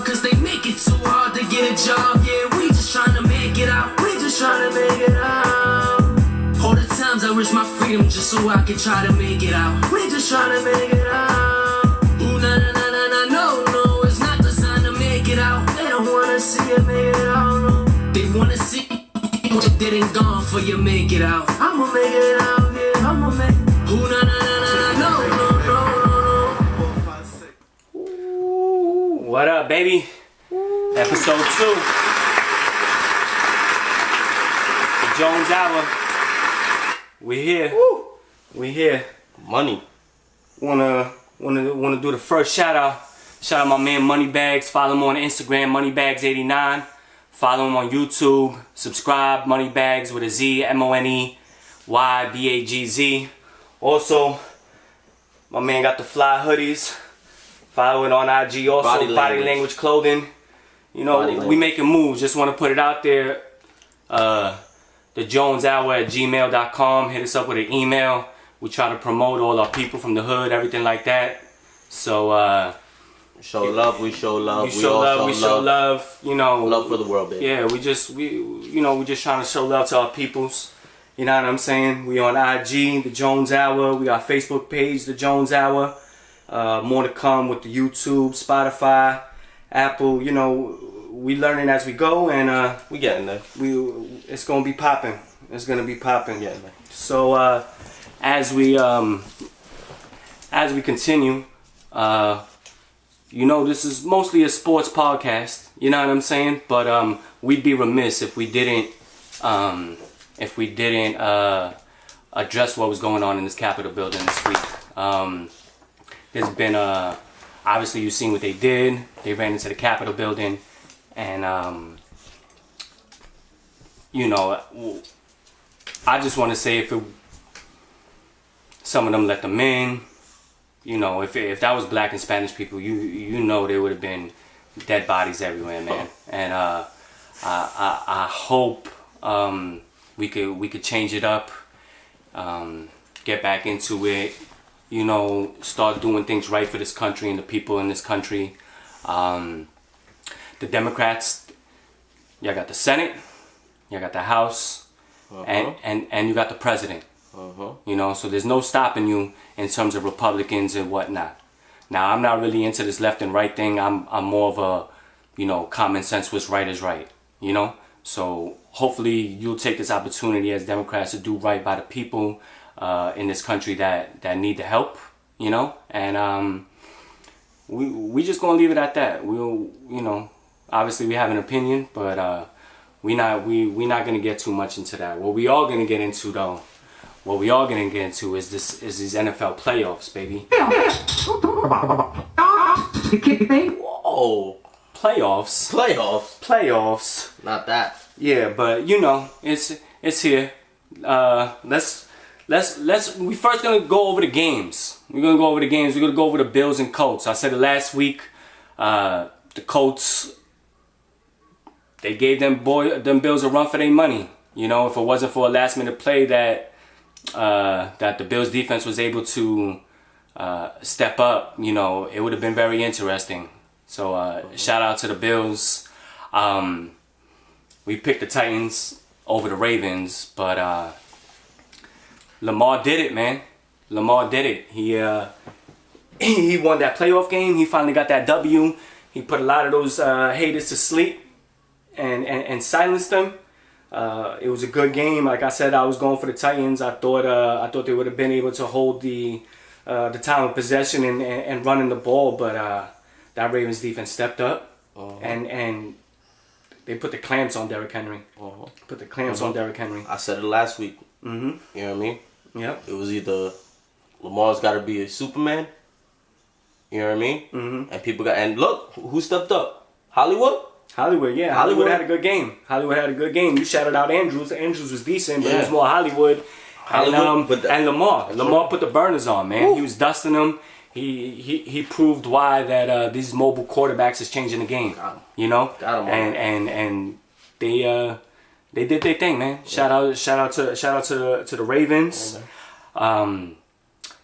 hard, cause they make it too hard to get a job. Yeah, we just trying to make it out. We just trying to make it out. All the times I risk my freedom just so I can try to make it out. We just trying to make it out. Ooh, na na na na na, no, no, it's not designed to make it out. They don't wanna see you make it out, no. They wanna see you dead and gone for you make it out. I'ma make it out, yeah, I'ma make it. Ooh, na na na na na, no, no, no, no, no. Ooh, what up, baby? Episode 2. The Jones Hour. We here. Woo. We here. Money. Wanna do the first shout out. Shout out my man Moneybags. Follow him on Instagram, Moneybags89. Follow him on YouTube. Subscribe, Moneybags with a Z, MONEYBAGZ. Also, my man got the fly hoodies. Follow it on IG. Also, Body Language Clothing. You know, we making moves. Just want to put it out there. The Jones Hour at gmail.com. Hit us up with an email. We try to promote all our people from the hood, everything like that. So, show love, we show love. We show love. You know, love for the world, baby. Yeah, we just trying to show love to our peoples. You know what I'm saying? We on IG, the Jones Hour. We got Facebook page, the Jones Hour. More to come with the YouTube, Spotify, Apple. You know, we learning as we go, and we getting there. It's gonna be popping. It's gonna be popping. Yeah, man. So as we continue, you know, this is mostly a sports podcast. You know what I'm saying? But we'd be remiss if we didn't address what was going on in this Capitol building this week. There's been obviously you've seen what they did. They ran into the Capitol building, and you know, I just want to say if some of them let them in, you know, if that was black and Spanish people, you know there would have been dead bodies everywhere, man. And I hope we could change it up, get back into it, you know, start doing things right for this country and the people in this country. The Democrats, y'all got the Senate, y'all got the House, and you got the President. You know, so there's no stopping you in terms of Republicans and whatnot. Now, I'm not really into this left and right thing. I'm more of a, you know, common sense, what's right is right, you know. So hopefully you'll take this opportunity as Democrats to do right by the people in this country that need the help, you know. And we just gonna leave it at that. We'll, you know, obviously we have an opinion, but we not gonna get too much into that. What we are gonna get into though. What we are gonna get into is these NFL playoffs, baby. Whoa. Playoffs. Not that. Yeah, but you know, it's here. Let's we first gonna go over the games. We're gonna go over the games. We're gonna go over the Bills and Colts. I said it last week. The Colts, they gave them Bills a run for their money. You know, if it wasn't for a last minute play that the Bills defense was able to step up, you know, it would have been very interesting. So shout out to the Bills. We picked the Titans over the Ravens, but Lamar did it, man. Lamar did it. He won that playoff game. He finally got that W. He put a lot of those haters to sleep and silenced them. It was a good game. Like I said, I was going for the Titans. I thought they would have been able to hold the time of possession and running the ball, but that Ravens defense stepped up and they put the clamps on Derrick Henry. Put the clamps on Derrick Henry. I said it last week. You know what I mean? Yep. It was either Lamar's got to be a Superman. You know what I mean? And people and look who stepped up. Hollywood, yeah. Hollywood had a good game. You shouted out Andrews. Andrews was decent, but it was more Hollywood. And Lamar. Lamar put the burners on, man. Woo. He was dusting them. He proved why that these mobile quarterbacks is changing the game. You know? Got him. And they did their thing, man. Shout out to the Ravens.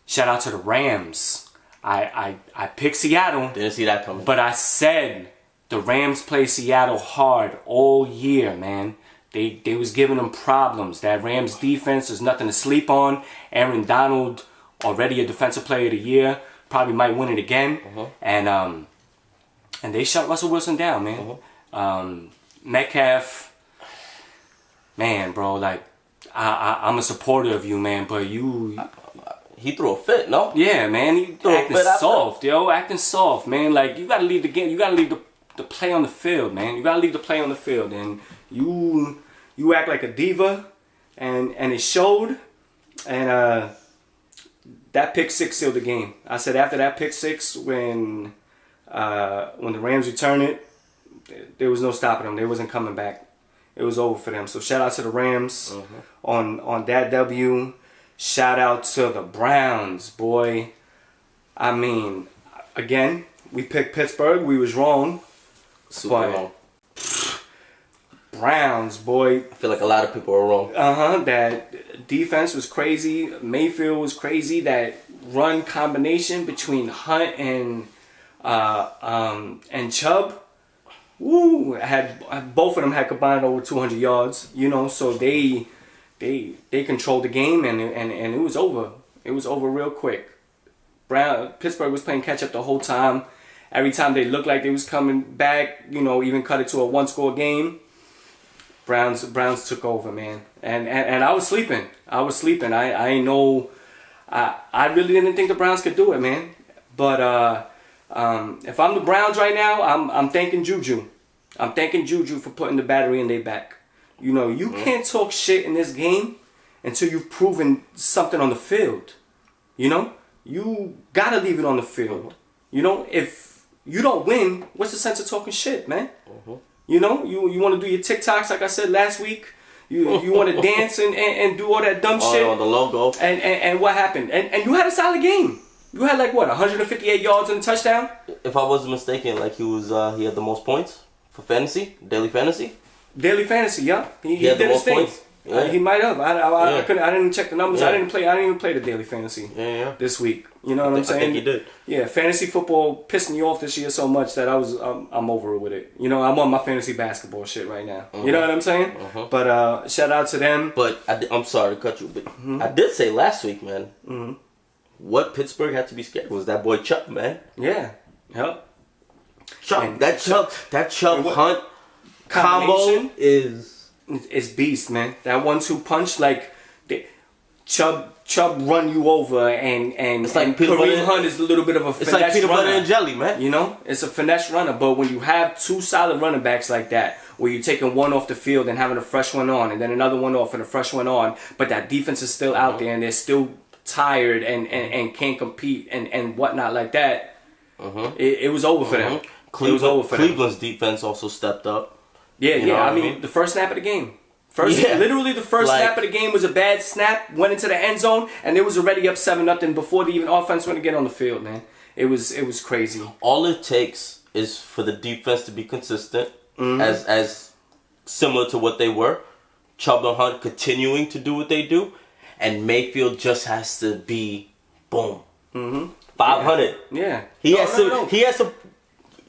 Shout out to the Rams. I picked Seattle. Didn't see that coming. But I said the Rams played Seattle hard all year, man. They was giving them problems. That Rams defense is nothing to sleep on. Aaron Donald, already a defensive player of the year, probably might win it again. And they shut Russell Wilson down, man. Metcalf, man, bro, like I'm a supporter of you, man, but you. He threw a fit, no? Yeah, man, he acting soft, acting soft, man. Like, you gotta leave the game. You gotta leave the play on the field, man. You gotta leave the play on the field, and you act like a diva, and it showed. And that pick six sealed the game. I said after that pick six, when the Rams returned it, there was no stopping them. They wasn't coming back. It was over for them. So shout out to the Rams on that W. Shout out to the Browns, boy. I mean, again, we picked Pittsburgh. We was wrong. Super wrong. Browns, boy. I feel like a lot of people are wrong. That defense was crazy. Mayfield was crazy. That run combination between Hunt and Chubb. Woo! Had both of them had combined over 200 yards. So they controlled the game, and it was over. It was over real quick. Pittsburgh was playing catch up the whole time. Every time they looked like they was coming back, even cut it to a one-score game. Browns took over, man. And I was sleeping. I ain't know. I really didn't think the Browns could do it, man. But if I'm the Browns right now, I'm thanking Juju. I'm thanking Juju for putting the battery in their back. You can't talk shit in this game until you've proven something on the field. You gotta leave it on the field. If you don't win, what's the sense of talking shit, man? You want to do your TikToks like I said last week. You want to dance and do all that dumb shit. On the logo. And what happened? And you had a solid game. You had 158 yards and a touchdown. If I wasn't mistaken, he had the most points for fantasy, daily fantasy. Daily fantasy, yeah. He had did his thing. Points. Yeah. He might have. I didn't check the numbers. Yeah. I didn't even play the daily fantasy this week. You know what I'm saying? I think you did. Yeah, fantasy football pissed me off this year so much that I'm over it with it. I'm on my fantasy basketball shit right now. You know what I'm saying? But shout out to them. But I'm sorry to cut you, but I did say last week, man. What Pittsburgh had to be scared was that boy Chubb, man. Yeah. Yep. Chubb. That Chubb Hunt combo is beast, man. That 1-2 punch, Chubb run you over, and it's like Kareem Hunt is a little bit of a finesse runner. It's like peanut butter and jelly, man. It's a finesse runner. But when you have two solid running backs like that, where you're taking one off the field and having a fresh one on, and then another one off and a fresh one on, but that defense is still out there and they're still tired and can't compete and whatnot like that, it was over for them. Cleveland's defense also stepped up. Yeah. I mean, the first snap of the game. Literally the first snap of the game was a bad snap, went into the end zone, and it was already up 7-0 before the even offense went to get on the field, man. It was crazy. All it takes is for the defense to be consistent, as similar to what they were. Chubb and Hunt continuing to do what they do, and Mayfield just has to be boom. 500. Yeah. He has some.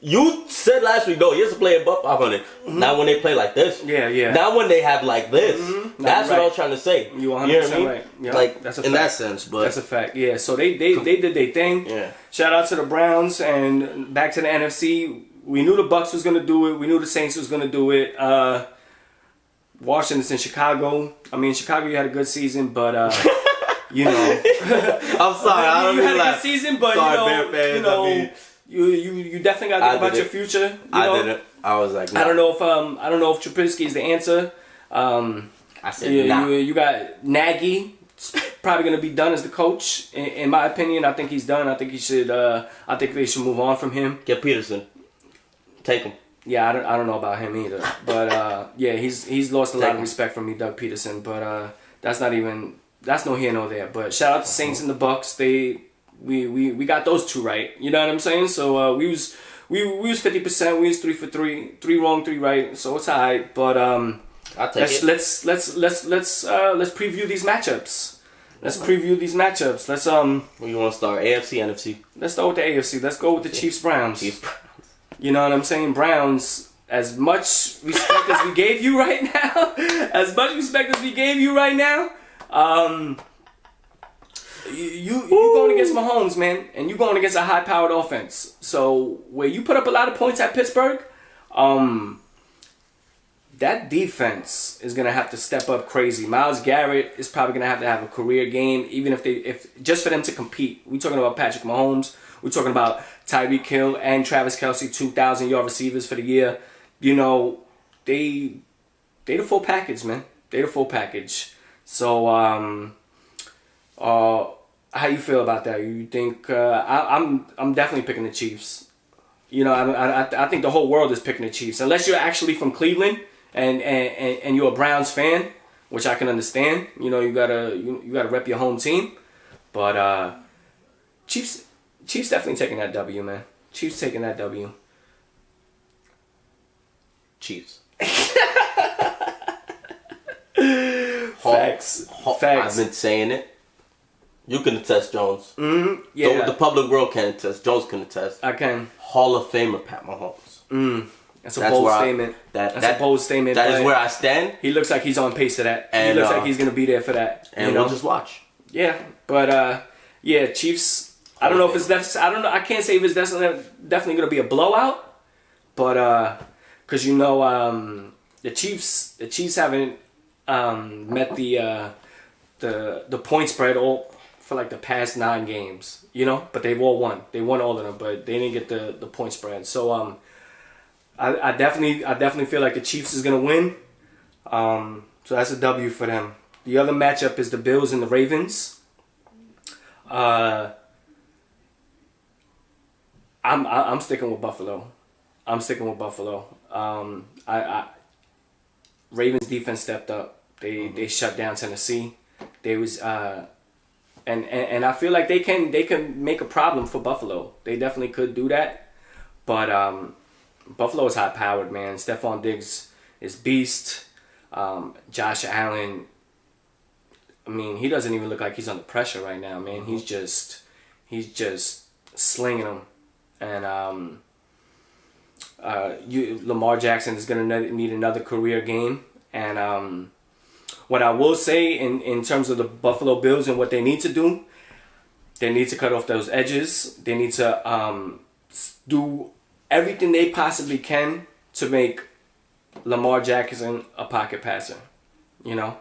You said last week, he has to play above 500. Not when they play like this. Yeah. Not when they have like this. That's what I was trying to say. You 100% know what I mean? right. Yep. Like, that's a in fact. that sense. But that's a fact. Yeah, so they did their thing. Yeah. Shout out to the Browns, and back to the NFC. We knew the Bucks was going to do it. We knew the Saints was going to do it. Washington's in Chicago. I mean, Chicago, you had a good season, but... I'm sorry. I don't you had a like, good season, but sorry, Bear fans, you definitely got to think about your future. I didn't. I was like, nah. I don't know if Trubisky is the answer. I said, nah. You got Nagy. It's probably going to be done as the coach. In my opinion, I think he's done. I think he should. I think they should move on from him. Get Peterson. Take him. Yeah, I don't know about him either. But he's lost a lot of respect from me, Doug Peterson. But that's no here nor there. But shout out to Saints and the Bucks. We got those two right. You know what I'm saying? So we was 50%. We was 3 for 3, 3 wrong, 3 right. So it's alright. But I'll take it. Let's preview these matchups. Let's What you want to start? AFC, NFC? Let's start with the AFC. Let's go with the Chiefs Browns. Chiefs Browns. You know what I'm saying? Browns, as much respect as we gave you right now, you going against Mahomes, man, and you going against a high-powered offense. So where you put up a lot of points at Pittsburgh, that defense is gonna have to step up crazy. Myles Garrett is probably gonna have a career game, even if just for them to compete. We're talking about Patrick Mahomes. We're talking about Tyreek Hill and Travis Kelce, 2,000-yard receivers for the year. You know, they the full package, man. They the full package. So how you feel about that? You think I'm definitely picking the Chiefs. You know, I think the whole world is picking the Chiefs, unless you're actually from Cleveland and you're a Browns fan, which I can understand. You know, you gotta rep your home team, but Chiefs definitely taking that W, man. Chiefs taking that W. Chiefs. Facts. I've been saying it. You can attest, Jones. Mm-hmm. Yeah. The public world can attest. Jones can attest. I can. Hall of Famer Pat Mahomes. That's a bold statement. That's a bold statement. That is where I stand. He looks like he's on pace to that. And, he looks like he's gonna be there for that. And we'll just watch. Yeah, but yeah, Chiefs. I don't know if it's I don't know. I can't say if it's definitely gonna be a blowout, but because you know the Chiefs haven't met the point spread all for like the past 9 games, you know, but they've all won. They won all of them, but they didn't get the point spread. So I definitely feel like the Chiefs is gonna win. So that's a W for them. The other matchup is the Bills and the Ravens. I'm sticking with Buffalo. Ravens defense stepped up. They shut down Tennessee. They was and I feel like they can make a problem for Buffalo. They definitely could do that. But Buffalo is high powered, man. Stephon Diggs is beast. Josh Allen, I mean, he doesn't even look like he's under pressure right now, man. He's just slinging them. And Lamar Jackson is gonna need another career game. And what I will say in terms of the Buffalo Bills and what they need to do, they need to cut off those edges. They need to do everything they possibly can to make Lamar Jackson a pocket passer. You know,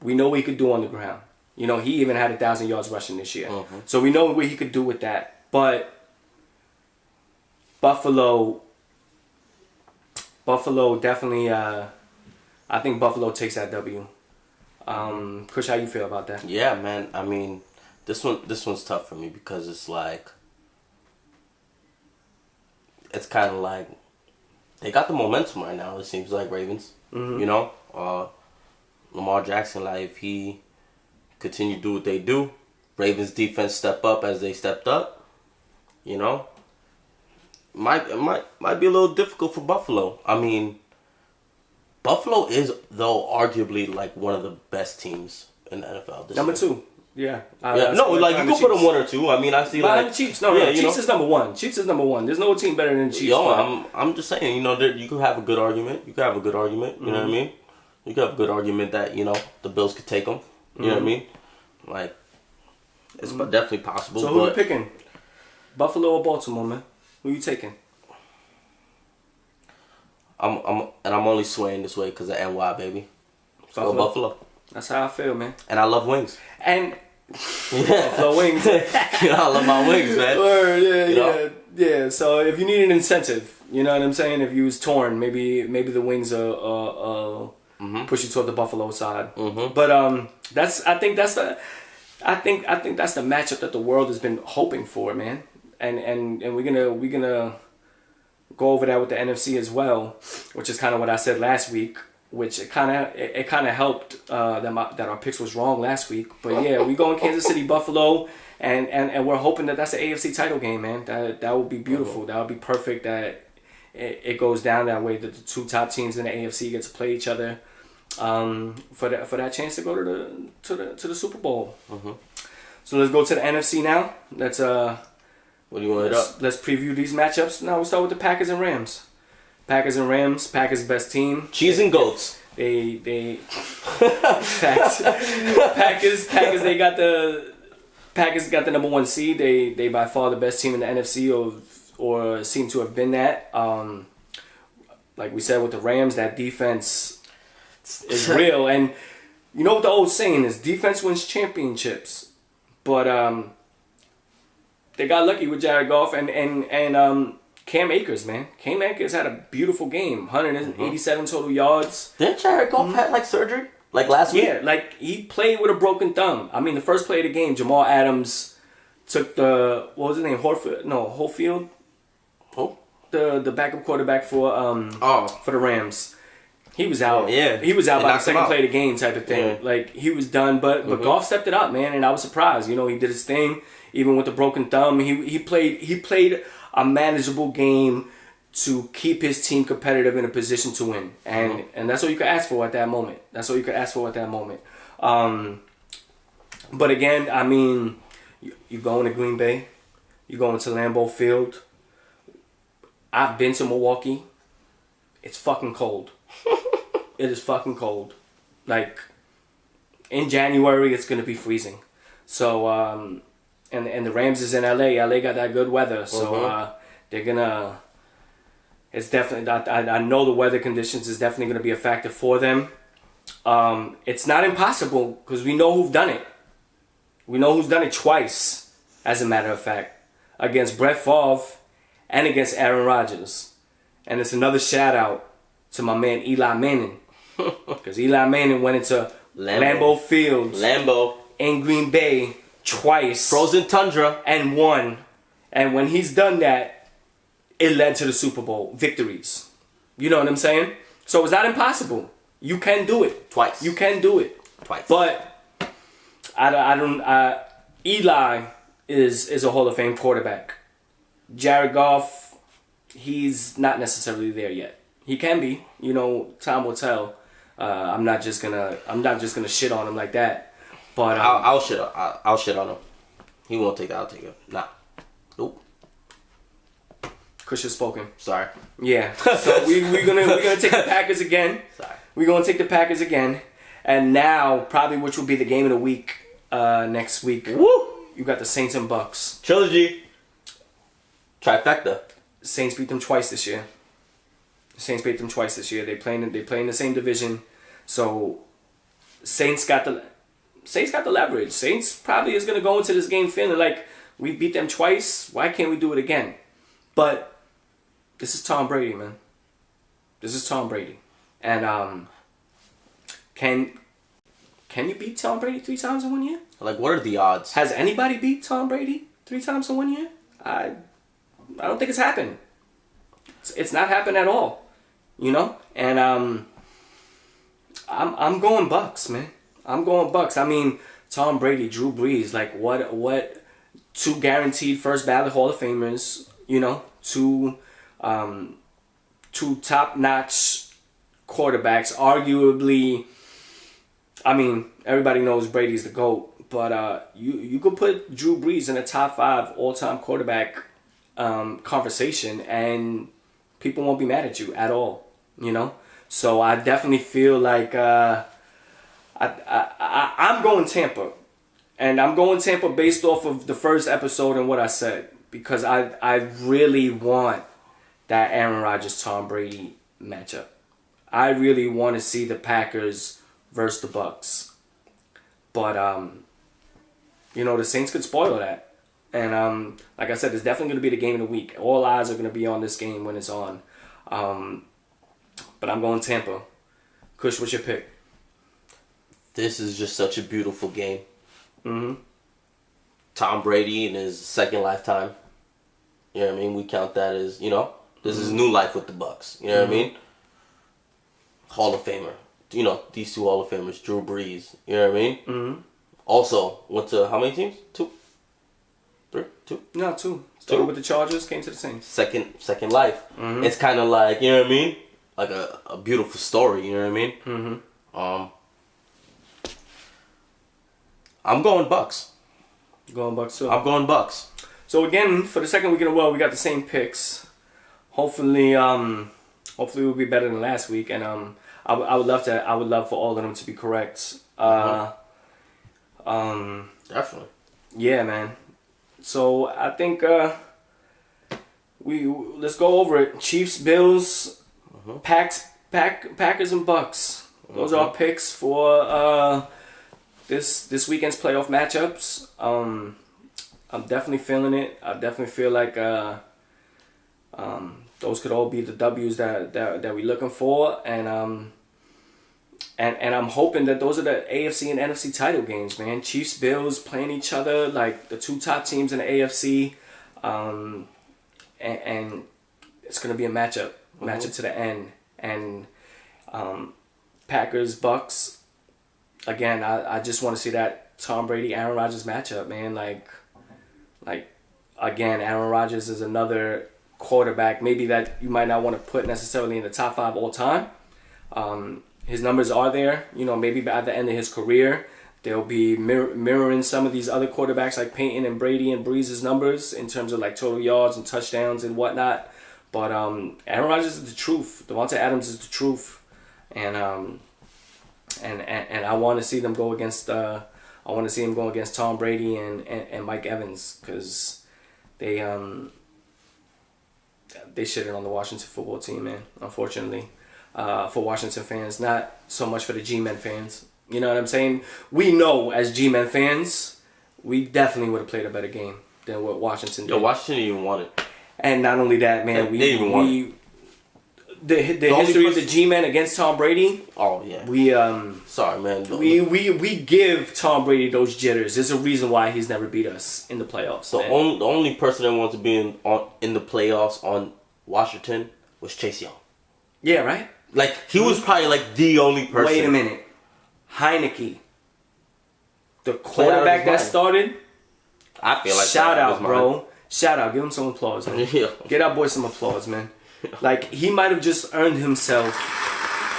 we know what he could do on the ground. You know, he even had 1,000 yards rushing this year. So we know what he could do with that. But Buffalo definitely, I think Buffalo takes that W. Kush, how you feel about that? Yeah, man. I mean, this one's tough for me because it's like, it's kind of like, they got the momentum right now, it seems like, Ravens. You know? Lamar Jackson, like, if he continue to do what they do, Ravens defense step up as they stepped up, you know? Might be a little difficult for Buffalo. I mean, Buffalo is, though, arguably, like, one of the best teams in the NFL this Number year. 2. Yeah. No, like, you can put them 1 or 2. I mean, I see, like... the Chiefs. No, Chiefs is number 1. Chiefs is number 1. There's no team better than the Chiefs. Yo, I'm just saying, you know, you could have a good argument. You know what I mean? You could have a good argument that, you know, the Bills could take them. You know what I mean? Like, it's definitely possible. So who you picking? Buffalo or Baltimore, man? Who you taking? I'm only swaying this way because of NY, baby. So Buffalo. That's how I feel, man. And I love wings. And Buffalo wings. You know, I love my wings, man. Word, yeah. So if you need an incentive, you know what I'm saying? If you was torn, maybe the wings are push you toward the Buffalo side. But I think that's the matchup that the world has been hoping for, man. And we're gonna go over that with the NFC as well, which is kind of what I said last week. Which it kind of helped that our picks was wrong last week. But yeah, we go in Kansas City, Buffalo, and we're hoping that that's the AFC title game, man. That would be beautiful. That would be perfect. That it goes down that way. That the 2 top teams in the AFC get to play each other for that chance to go to the Super Bowl. So let's go to the NFC now. Let's What do you want to hit up? Let's preview these matchups. Now we'll start with the Packers and Rams. Packers and Rams. Packers best team. Cheese and goats. They Packers they got the Packers got the number 1 seed. They by far the best team in the NFC or seem to have been that. Like we said with the Rams, that defense is real. And you know what the old saying is, defense wins championships. But they got lucky with Jared Goff and Cam Akers, man. Cam Akers had a beautiful game. 187 total yards. Didn't Jared Goff had like surgery? Like last week? Yeah, like he played with a broken thumb. I mean, the first play of the game, Jamal Adams took the, what was his name? Holyfield? Who? The backup quarterback for the Rams. He was out. Yeah. He was out by the second play of the game type of thing. Yeah. Like, he was done. But Goff stepped it up, man, and I was surprised. You know, he did his thing. Even with the broken thumb, he played a manageable game to keep his team competitive in a position to win. And that's all you could ask for at that moment. But again, I mean, you going to Green Bay, you going to Lambeau Field. I've been to Milwaukee. It's fucking cold. It is fucking cold. Like, in January, it's going to be freezing. So, and the Rams is in LA. LA got that good weather. So, they're going to... It's definitely... I know the weather conditions is definitely going to be a factor for them. It's not impossible because we know who've done it. We know who's done it twice, as a matter of fact. Against Brett Favre and against Aaron Rodgers. And it's another shout out to my man Eli Manning. Because Eli Manning went into Lambeau Field in Green Bay twice. Frozen tundra. And won. And when he's done that, it led to the Super Bowl victories. You know what I'm saying? So it's not impossible. You can do it. Twice. You can do it. Twice. But Eli is a Hall of Fame quarterback. Jared Goff, he's not necessarily there yet. He can be. You know, time will tell. I'm not just gonna shit on him like that. But I'll shit on him. He won't take that. I'll take it. Nah. Nope. Christian spoken. Sorry. Yeah. So we're gonna take the Packers again. Sorry. We're gonna take the Packers again, and now probably which will be the game of the week next week. Woo! You got the Saints and Bucks. Trilogy. Trifecta. Saints beat them twice this year. They play in the same division, so Saints got the leverage. Saints probably is gonna go into this game feeling like we beat them twice. Why can't we do it again? But this is Tom Brady, man. This is Tom Brady, and can you beat Tom Brady 3 times in 1 year? Like, what are the odds? Has anybody beat Tom Brady 3 times in 1 year? I don't think it's happened. It's not happened at all, you know. And I'm going Bucks, man. I'm going Bucks. I mean, Tom Brady, Drew Brees, like what 2 guaranteed first ballot Hall of Famers, you know, 2 top-notch quarterbacks, arguably. I mean, everybody knows Brady's the GOAT, but you could put Drew Brees in a top 5 all-time quarterback conversation, and people won't be mad at you at all, you know. So I definitely feel like I'm going Tampa, and I'm going Tampa based off of the first episode and what I said, because I really want that Aaron Rodgers Tom Brady matchup. I really want to see the Packers versus the Bucks, but you know, the Saints could spoil that. And like I said, it's definitely going to be the game of the week. All eyes are going to be on this game when it's on. But I'm going Tampa. Kush, what's your pick? This is just such a beautiful game. Mm-hmm. Tom Brady in his second lifetime. You know what I mean? We count that as, you know, this is new life with the Bucks. You know what I mean? Hall of Famer. You know, these 2 Hall of Famers, Drew Brees. You know what I mean? Mm-hmm. Also, went to how many teams? 2? 3? 2? No, 2. Started with the Chargers, came to the Saints. Second life. Mm-hmm. It's kind of like, you know what I mean? Like a beautiful story, you know what I mean? Mm-hmm. I'm going Bucks. Going Bucks too. I'm going Bucks. So again, for the second week in a row, we got the same picks. Hopefully we'll be better than last week, and I would love for all of them to be correct. Definitely. Yeah, man. So I think let's go over it. Chiefs, Bills, Packers, and Bucks. Those are our picks for this weekend's playoff matchups. I'm definitely feeling it. I definitely feel like those could all be the W's that we're looking for, and I'm hoping that those are the AFC and NFC title games, man. Chiefs, Bills playing each other, like the two top teams in the AFC, and it's gonna be a matchup to the end, and Packers, Bucks. Again, I just want to see that Tom Brady, Aaron Rodgers matchup, man. Like again, Aaron Rodgers is another quarterback, maybe that you might not want to put necessarily in the top 5 all time. His numbers are there, maybe by the end of his career, they'll be mirroring some of these other quarterbacks like Peyton and Brady and Breeze's numbers in terms of like total yards and touchdowns and whatnot. But Aaron Rodgers is the truth. Devontae Adams is the truth, and I want to see them go against. I want to see him go against Tom Brady and Mike Evans, because they shitted on the Washington football team, man. Unfortunately, for Washington fans, not so much for the G-Men fans. You know what I'm saying? We know as G-Men fans, we definitely would have played a better game than what Washington did. Yo, Washington didn't even want it. And not only that, man, they didn't even want it. The history of the G-Men against Tom Brady. Oh yeah. We sorry, man. We give Tom Brady those jitters. There's a reason why he's never beat us in the playoffs. The only person that wanted to be in the playoffs on Washington was Chase Young. Yeah, right. Like he was probably like the only person. Wait a minute, Heineke, the quarterback that started. I feel like shout out, bro. Shout out. Give him some applause, man. Yeah. Get our boy some applause, man. Like he might have just earned himself.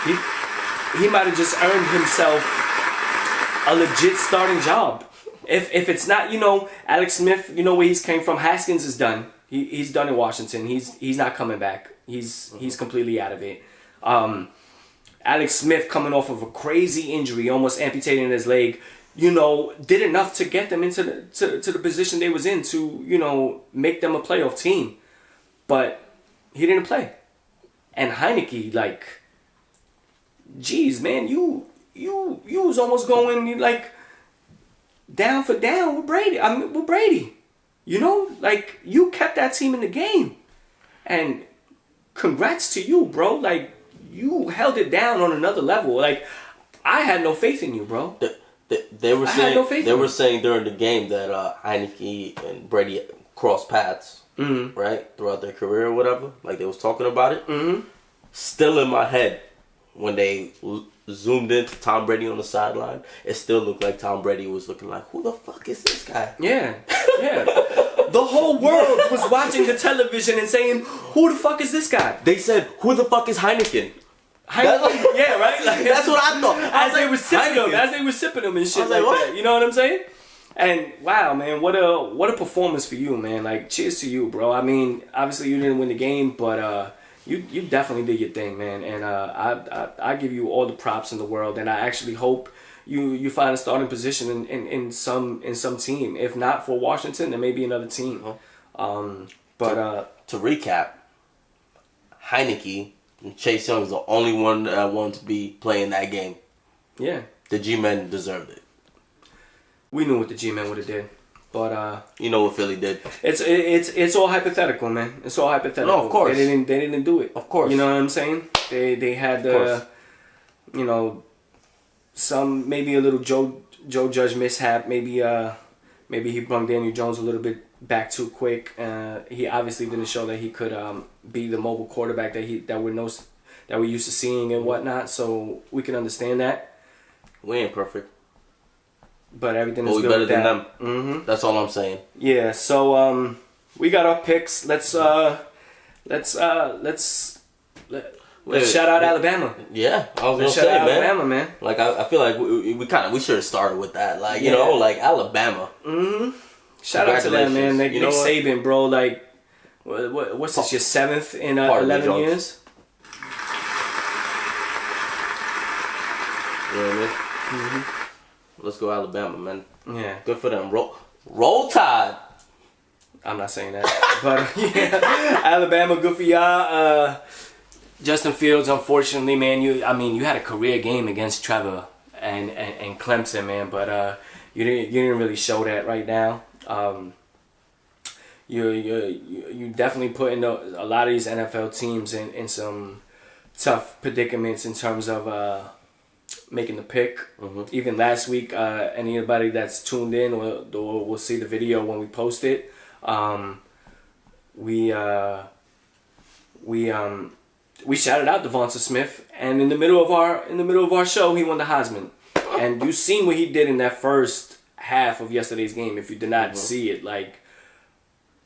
He might have just earned himself a legit starting job. If it's not, Alex Smith, where he's came from. Haskins is done. He's done in Washington. He's not coming back. He's completely out of it. Alex Smith coming off of a crazy injury, almost amputating his leg. Did enough to get them into the position they was in to make them a playoff team, but he didn't play. And Heineke, like, geez, man, you was almost going like down for down with Brady. With Brady, like you kept that team in the game, and congrats to you, bro. Like you held it down on another level. Like I had no faith in you, bro. They were saying during the game that Heineke and Brady crossed paths. Mm-hmm. Right? Throughout their career or whatever. Like they was talking about it. Mm-hmm. Still in my head, when they zoomed into Tom Brady on the sideline, it still looked like Tom Brady was looking like, who the fuck is this guy? Yeah. The whole world was watching the television and saying, who the fuck is this guy? They said, who the fuck is Heineken? Yeah, right? Like, that's what I thought. As they were sipping them and shit like that. You know what I'm saying? And wow, man, what a performance for you, man. Like, cheers to you, bro. I mean, obviously you didn't win the game, but you definitely did your thing, man. And I give you all the props in the world. And I actually hope you find a starting position in some team. If not for Washington, then maybe another team. To recap, Heineke and Chase Young is the only one that I wanted to be playing that game. Yeah. The G-Men deserved it. We knew what the G-Men would have did, but you know what Philly did. It's all hypothetical, man. It's all hypothetical. No, of course they didn't do it. Of course, you know what I'm saying. They had some maybe a little Joe Judge mishap. Maybe he brung Daniel Jones a little bit back too quick. He obviously didn't show that he could be the mobile quarterback that we're used to seeing and whatnot. So we can understand that. We ain't perfect. But everything is we good better with than that. them. Mm-hmm. That's all I'm saying. Yeah. So we got our picks. Let's shout out Alabama. Yeah, I was gonna say, Alabama, man. Like I feel like we should have started with that. Like like Alabama. Mm-hmm. Shout out to them, man. Like, You know Nick what? Saban, bro. Like, what's this? Your 7th in 11 years? You know what I mean? Let's go Alabama, man. Yeah. Good for them. Roll Tide. I'm not saying that. But, yeah. Alabama, good for y'all. Justin Fields, unfortunately, man, you had a career game against Trevor and Clemson, man, but you didn't really show that right now. You definitely putting a lot of these NFL teams in some tough predicaments in terms of making the pick. Even last week, anybody that's tuned in will see the video when we post it. We shouted out Devonta Smith, and in the middle of our show, he won the Heisman. And you seen what he did in that first half of yesterday's game. If you did not see it, like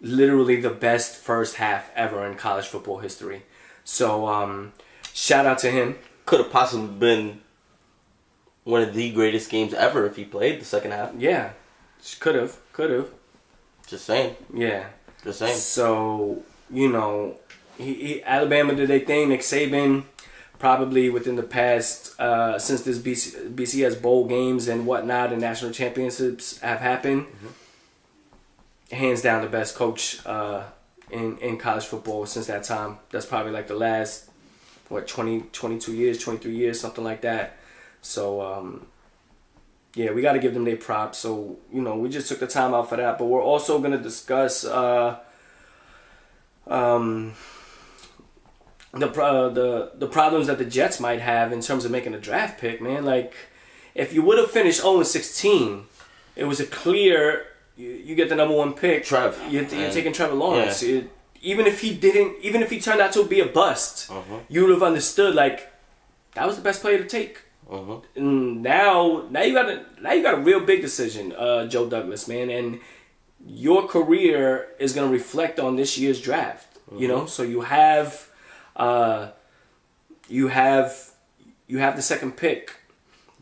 literally the best first half ever in college football history. So shout out to him. Could have possibly been one of the greatest games ever if he played the second half. Yeah, could have. Just saying. Yeah. Just saying. So Alabama did their thing. Nick Saban, probably within the past, since this BCS bowl games and whatnot and national championships have happened, hands down the best coach in college football since that time. That's probably like the last, 22 years, 23 years, something like that. So, yeah, we got to give them their props. So, we just took the time out for that. But we're also going to discuss the problems that the Jets might have in terms of making a draft pick, man. Like, if you would have finished 0-16, it was a clear you get the number 1 pick. You're taking Trevor Lawrence. Yeah. Even if he turned out to be a bust, you would have understood like that was the best player to take. And now you got a real big decision, Joe Douglas, man, and your career is gonna reflect on this year's draft. So you have the second pick.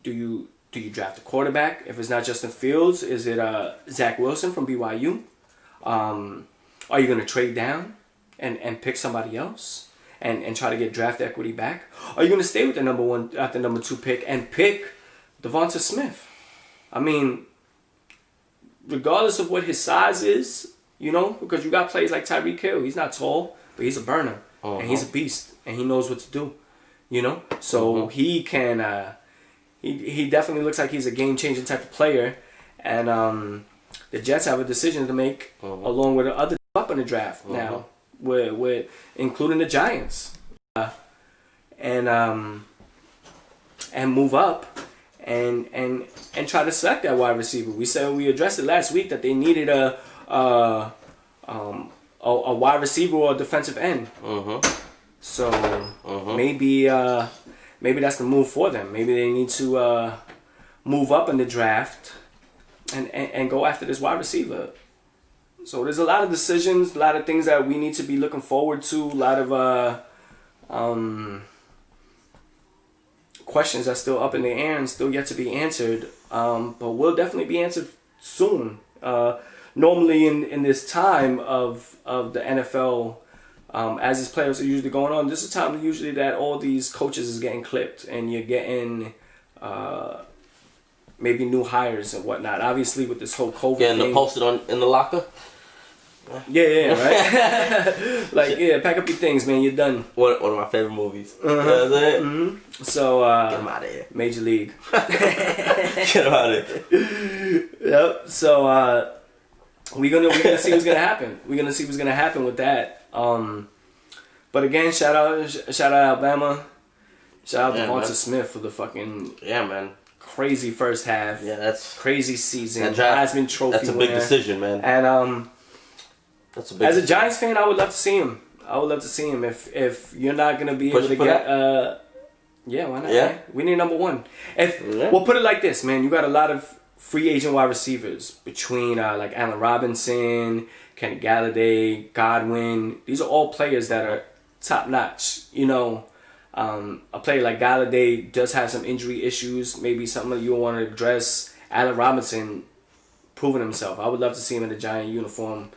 Do you draft a quarterback? If it's not Justin Fields, is it Zach Wilson from BYU? Are you gonna trade down and pick somebody else and try to get draft equity back? Are you gonna stay with the number 2 pick and pick Devonta Smith? I mean, regardless of what his size is, because you got players like Tyreek Hill. He's not tall, but he's a burner and he's a beast and he knows what to do. So he can. He definitely looks like he's a game-changing type of player, and the Jets have a decision to make along with the other up in the draft now, with including the Giants, and move up and try to select that wide receiver. We addressed it last week that they needed a wide receiver or a defensive end. So maybe that's the move for them. Maybe they need to move up in the draft and go after this wide receiver. So there's a lot of decisions, a lot of things that we need to be looking forward to, a lot of questions that's still up in the air and still yet to be answered, but will definitely be answered soon. Normally in this time of the NFL, as these playoffs are usually going on, this is time usually that all these coaches is getting clipped and you're getting maybe new hires and whatnot. Obviously with this whole COVID getting thing, posted in the locker. Yeah, right. Like, pack up your things, man. You're done. One of my favorite movies. You know what I'm saying? So, get him out of here. Major League. Get him out of here. Yep. So, we're gonna see what's gonna happen. We're gonna see what's gonna happen with that. But again, shout out Alabama. Shout out Devonta Smith for the fucking crazy first half. Yeah, that's crazy season. That draft, Heisman Trophy. That's a big decision, man. And that's a big as decision. a Giants fan, I would love to see him. If you're not gonna be able to get yeah, why not? Yeah. Man? We need number 1. We'll put it like this, man. You got a lot of free agent wide receivers between like Allen Robinson, Kenny Galladay, Godwin. These are all players that are top notch. A player like Galladay does have some injury issues. Maybe something that you want to address. Allen Robinson proven himself. I would love to see him in a Giant uniform.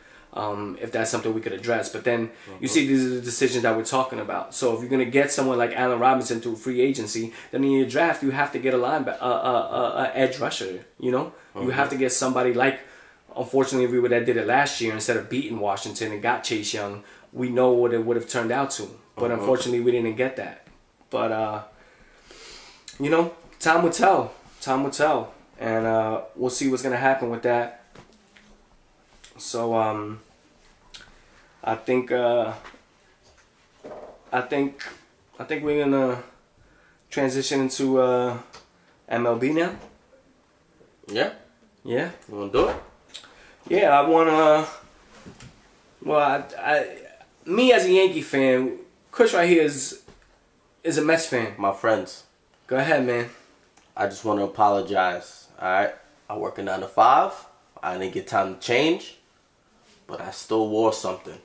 If that's something we could address. But then you see these are the decisions that we're talking about. So if you're going to get someone like Allen Robinson through free agency, then in your draft you have to get a edge rusher, you know? You have to get somebody like, unfortunately, if we would have did it last year instead of beating Washington and got Chase Young, we know what it would have turned out to. But unfortunately we didn't get that. But, you know, time will tell. Time will tell. And we'll see what's going to happen with that. So, I think we're gonna transition into MLB now. Yeah. Yeah. You wanna do it? Yeah, I wanna. Well, me as a Yankee fan, Kush right here is a Mets fan. My friends. Go ahead, man. I just want to apologize. Alright? I work a 9 to 5. I didn't get time to change. But I still wore something.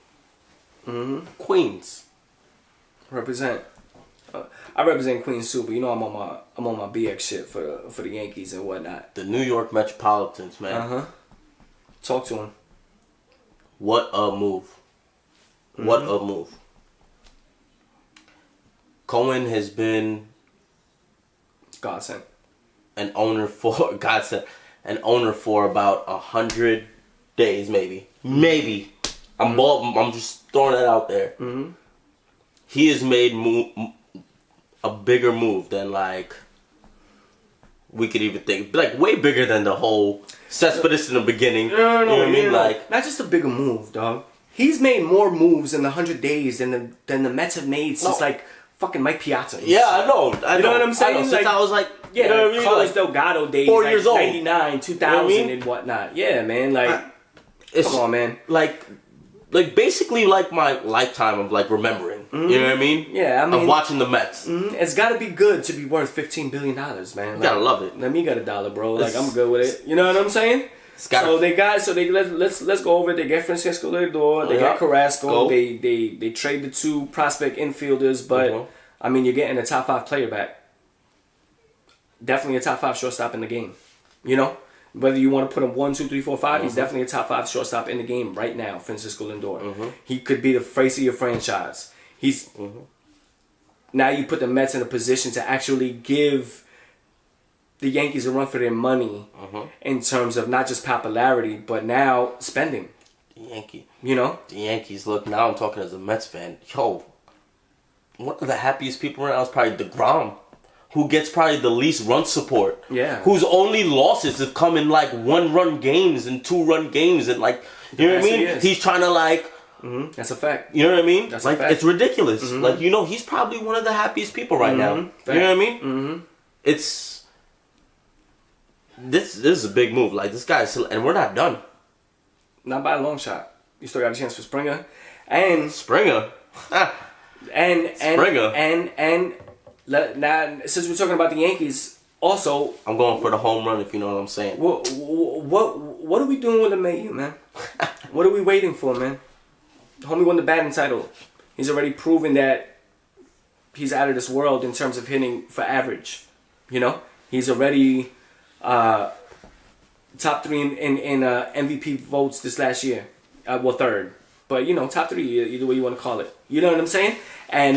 Queens. Represent. I represent Queens too, but you know I'm on my BX shit for the Yankees and whatnot. The New York Metropolitans, man. Talk to him. What a move. What a move. Cohen has been Godsend. an owner for about 100 days, maybe. Maybe. I'm just throwing that out there. He has made a bigger move than like we could even think, like way bigger than the whole Cespedes in the beginning. No, you know what I mean? Like not just a bigger move, dog. He's made more moves in the 100 days than the Mets have made since like fucking Mike Piazza. Yeah, I know. You know what I'm saying? Since I was like, yeah, you know what I mean? Carlos Like, Delgado days, 4 like years old. 99, 2000, You know what I mean? and whatnot. Yeah, man. Like, come on, man. Like basically like my lifetime of like remembering. You know what I mean? Yeah, I mean, of watching the Mets. It's got to be good to be worth $15 billion, man. Like, You gotta love it. Let me get $1, bro. Like, I'm good with it. You know what I'm saying? Gotta, Let's go over it. They get Francisco Lindor. They get Carrasco. They trade the 2 prospect infielders, but I mean, you're getting a top 5 player back. Definitely a top 5 shortstop in the game. You know, whether you want to put him 1, 2, 3, 4, 5, he's definitely a top 5 shortstop in the game right now. Francisco Lindor. He could be the face of your franchise. He's now you put the Mets in a position to actually give the Yankees a run for their money in terms of not just popularity, but now spending. You know? The Yankees, look, now I'm talking as a Mets fan. Yo, one of the happiest people right now is probably DeGrom, who gets probably the least run support. Yeah. Whose only losses have come in like 1-run games and 2-run games and like, you know what I mean? He's trying to like... That's a fact. You know what I mean? That's like, a fact. it's ridiculous. Like, you know, he's probably one of the happiest people right now. Fact. You know what I mean? It's... This is a big move. Like, this guy is still... And we're not done. Not by a long shot. You still got a chance for Springer. And... Springer? and Springer? And now, since we're talking about the Yankees, also... I'm going for the home run, if you know what I'm saying. What are we doing with LeMahieu, man? What are we waiting for, man? Homie won the batting title. He's already proven that he's out of this world in terms of hitting for average. You know? He's already top 3 in MVP votes this last year. Well, 3rd. But, you know, top 3, either way you want to call it. You know what I'm saying? And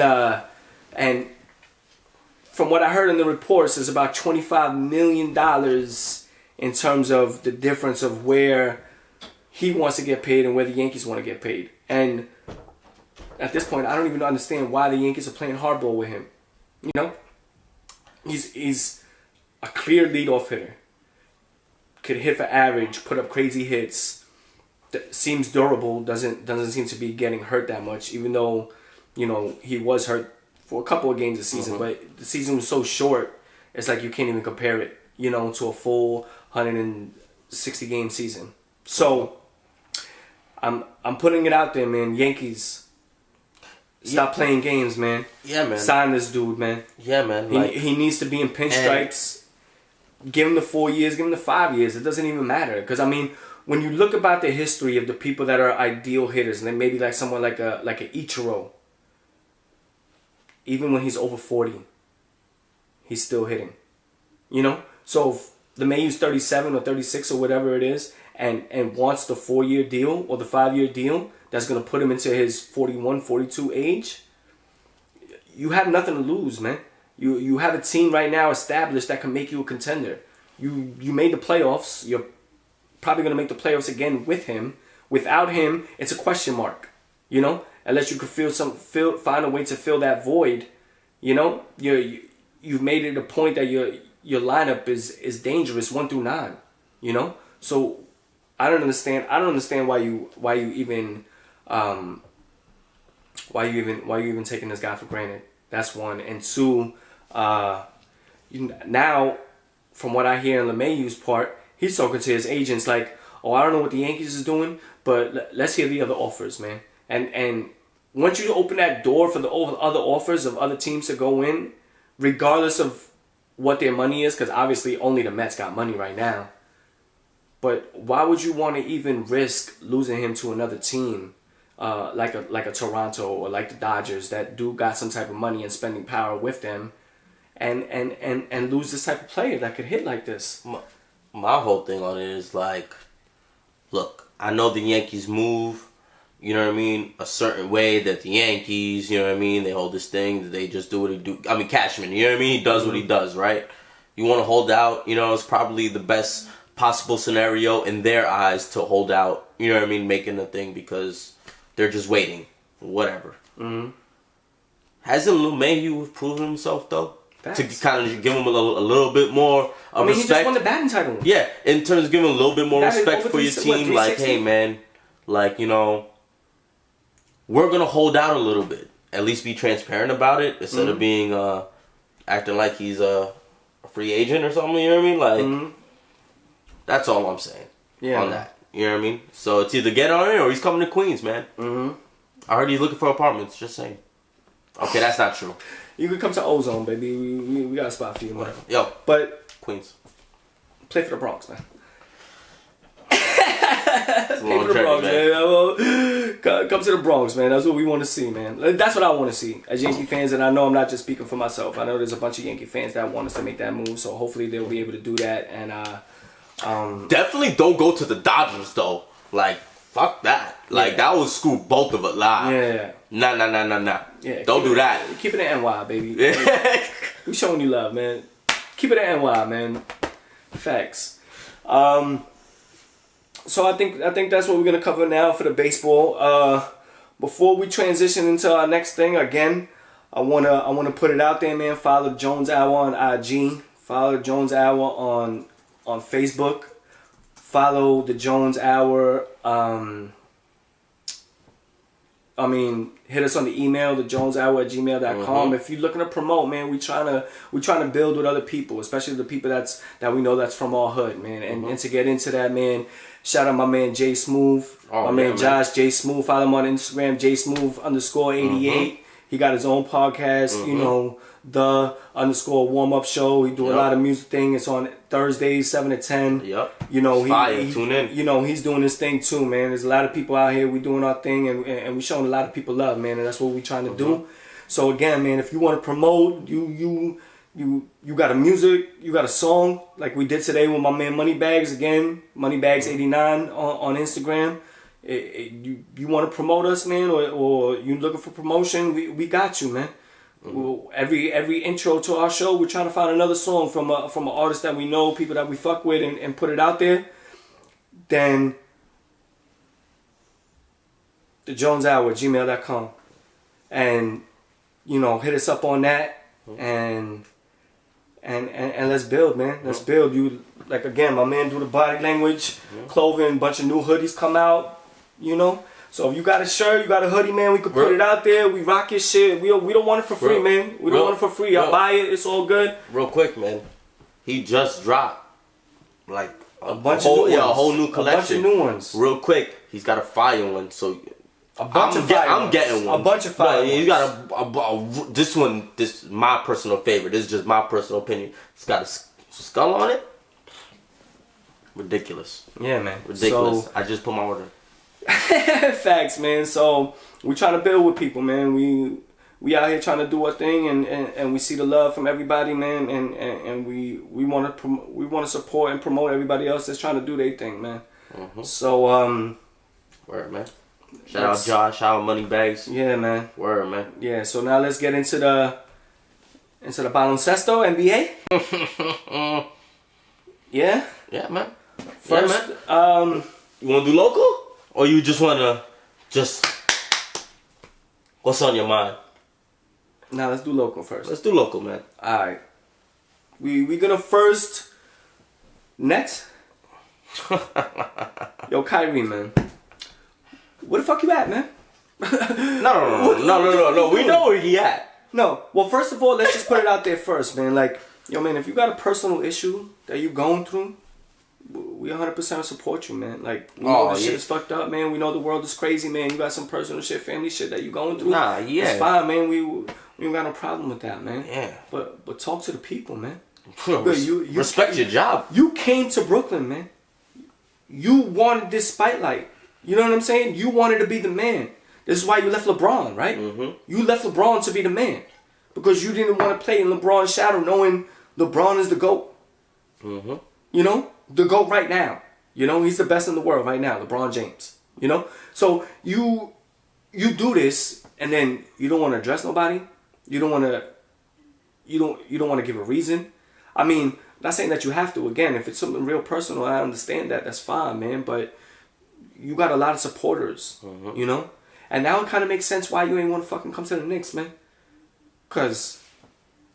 from what I heard in the reports, there's about $25 million in terms of the difference of where he wants to get paid and where the Yankees want to get paid. And at this point, I don't even understand why the Yankees are playing hardball with him. You know? He's a clear leadoff hitter. Could hit for average, put up crazy hits. Seems durable, doesn't seem to be getting hurt that much, even though, you know, he was hurt for a couple of games this season, but the season was so short, it's like you can't even compare it, you know, to a full 160 game season. So I'm putting it out there, man. Yankees, stop playing games, man. Yeah, man. Sign this dude, man. Yeah, man. He needs to be in pinstripes. Give him the 4 years, give him the 5 years. It doesn't even matter. Because, I mean, when you look about the history of the people that are ideal hitters, and then maybe like someone like a Ichiro, even when he's over 40, he's still hitting. You know? So LeMayu's 37 or 36 or whatever it is, and wants the 4-year deal or the 5-year deal that's going to put him into his 41, 42 age, you have nothing to lose, man. You have a team right now established that can make you a contender. You made the playoffs. You're probably going to make the playoffs again with him. Without him, it's a question mark, you know? Unless you could find a way to fill that void, you know? You've made it a point that your lineup is dangerous 1 through 9, you know? So I don't understand why you even taking this guy for granted. That's one. And two, now from what I hear in LeMayu's part, he's talking to his agents like, oh, I don't know what the Yankees is doing, but let's hear the other offers, man. And once you open that door for the other offers of other teams to go in, regardless of what their money is, because obviously only the Mets got money right now. But why would you want to even risk losing him to another team, like a Toronto or like the Dodgers that do got some type of money and spending power with them, and lose this type of player that could hit like this? My whole thing on it is like, look, I know the Yankees move, you know what I mean, a certain way that the Yankees, you know what I mean, they hold this thing, they just do what they do. I mean, Cashman, you know what I mean, he does what he does, right? You want to hold out, you know, it's probably the best possible scenario in their eyes to hold out, you know what I mean, making a thing because they're just waiting, whatever. Mm-hmm. Hasn't LeMahieu proven himself, though? To kind of give him a little bit more respect. He just won the batting title. Yeah, in terms of giving a little bit more respect for your team. Like, hey, man, like, you know, we're going to hold out a little bit. At least be transparent about it instead of being, acting like he's a free agent or something, you know what I mean? Like, that's all I'm saying on that. You know what I mean? So it's either get on it or he's coming to Queens, man. Mm-hmm. I heard he's looking for apartments, just saying. Okay, that's not true. You could come to Ozone, baby. We got a spot for you, man. Yo, but Queens. Play for the Bronx, man. It's a long journey, man. Come to the Bronx, man. That's what we want to see, man. That's what I want to see as Yankee fans, and I know I'm not just speaking for myself. I know there's a bunch of Yankee fans that want us to make that move, so hopefully they'll be able to do that. And definitely don't go to the Dodgers though. Like, fuck that. Like, that would screw both of us live. Yeah. Nah. Yeah, don't do that. Keep it at NY, baby. We showing you love, man. Keep it at NY, man. Facts. So I think that's what we're gonna cover now for the baseball. Before we transition into our next thing, again, I wanna put it out there, man. Follow Jones Hour on IG. Follow Jones Hour on Facebook. Follow the Jones Hour. Hit us on the email, thejoneshour@gmail.com. If you're looking to promote, man, we trying to build with other people, especially the people that we know that's from our hood, man. And to get into that, man, shout out my man Jay Smooth, man Josh Jay Smooth. Follow him on Instagram, JSmooth_88. He got his own podcast, you know, the _warm-up show. He do a lot of music thing. It's on Thursdays, 7 to 10. Yep. You know, tune in. You know, he's doing his thing too, man. There's a lot of people out here. We doing our thing, and we showing a lot of people love, man. And that's what we trying to do. So again, man, if you want to promote, you got a music, you got a song like we did today with my man Moneybags again, Moneybags89 on Instagram. You want to promote us, man, or you looking for promotion? We got you, man. Every intro to our show, we're trying to find another song from an artist that we know, people that we fuck with, and put it out there. Then the Jones Hour @gmail.com, and you know, hit us up on that, and let's build, man. Let's build. You like again, my man do the body language, clothing, bunch of new hoodies come out, you know. So if you got a shirt, you got a hoodie, man, we could put it out there. We rock your shit. We don't want it for free, man. We don't want it for free. I'll buy it. It's all good. Real quick, man. He just dropped like a whole new collection. A bunch of new ones. Real quick, he's got a fire one. So I'm getting one. A bunch of fire ones. He got this one. This is my personal favorite. This is just my personal opinion. It's got a skull on it. Ridiculous. Yeah, man. Ridiculous. So, I just put my order. Facts, man. So we trying to build with people, man. We we out here trying to do our thing, and we see the love from everybody, man, and we want to support and promote everybody else that's trying to do their thing, man. So word, man. Shout out Josh, shout out Moneybags. Yeah, man. Word, man. Yeah, so now let's get into the baloncesto NBA. Yeah? Yeah, man. First, you want to do local? Or you just want to what's on your mind? Now let's do local first. Let's do local, man. Alright. We gonna first Nets? Yo, Kyrie, man. Where the fuck you at, man? No. We know where he at. No. Well, first of all, let's just put it out there first, man. Like, yo, man, if you got a personal issue that you going through, we 100% support you, man. Like, we know this shit is fucked up, man. We know the world is crazy, man. You got some personal shit, family shit that you going through. Nah, yeah. It's fine, man. We ain't got no problem with that, man. Yeah. But talk to the people, man. You respect your job. You came to Brooklyn, man. You wanted this spotlight. You know what I'm saying? You wanted to be the man. This is why you left LeBron, right? You left LeBron to be the man. Because you didn't want to play in LeBron's shadow knowing LeBron is the GOAT. You know? The GOAT right now. You know? He's the best in the world right now. LeBron James. You know? So you do this and then you don't want to address nobody. You don't want to give a reason. I mean, not saying that you have to. Again, if it's something real personal, I understand that. That's fine, man. But you got a lot of supporters, you know? And now it kind of makes sense why you ain't want to fucking come to the Knicks, man. Because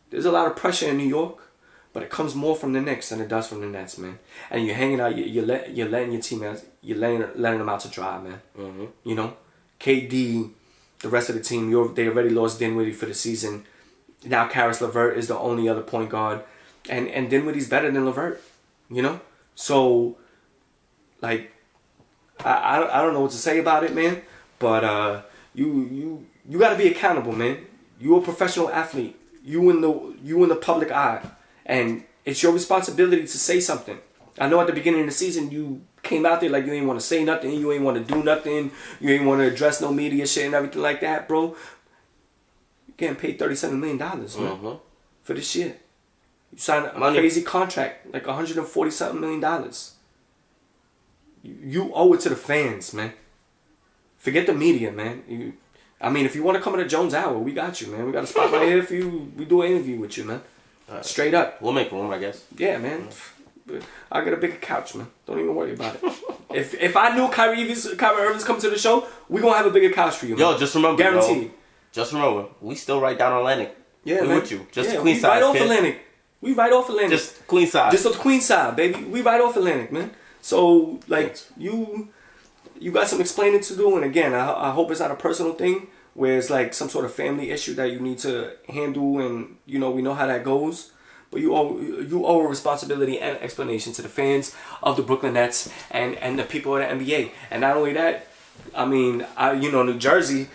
there's a lot of pressure in New York, but it comes more from the Knicks than it does from the Nets, man. And you're hanging out, you're letting your team out, you're letting them out to dry, man. You know? KD, the rest of the team, they already lost Dinwiddie for the season. Now Karis LeVert is the only other point guard. And Dinwiddie's better than LeVert, you know? So, like, I don't know what to say about it, man. But you got to be accountable, man. You a professional athlete. You in the public eye, and it's your responsibility to say something. I know at the beginning of the season you came out there like you ain't want to say nothing, you ain't want to do nothing, you ain't want to address no media shit and everything like that, bro. You're getting paid $37 million, man, for this shit. You signed a crazy contract, like $140-something million. You owe it to the fans, man. Forget the media, man. If you want to come in the Jones Hour, we got you, man. We got a spot right here for you. We do an interview with you, man. Straight up. We'll make room, I guess. Yeah, man. I'll get a bigger couch, man. Don't even worry about it. If I knew Kyrie Irving's coming to the show, we gonna have a bigger couch for you, man. Yo, just remember, guaranteed. Just remember, we still right down Atlantic. Yeah, we man. with you. Just queen we size. Right off kid. Atlantic. We right off Atlantic. Just queen size. Just the queen side, baby. We right off Atlantic, man. So, like, you got some explaining to do. And again, I hope it's not a personal thing where it's like some sort of family issue that you need to handle. And, you know, we know how that goes. But you owe a responsibility and explanation to the fans of the Brooklyn Nets and the people of the NBA. And not only that, New Jersey,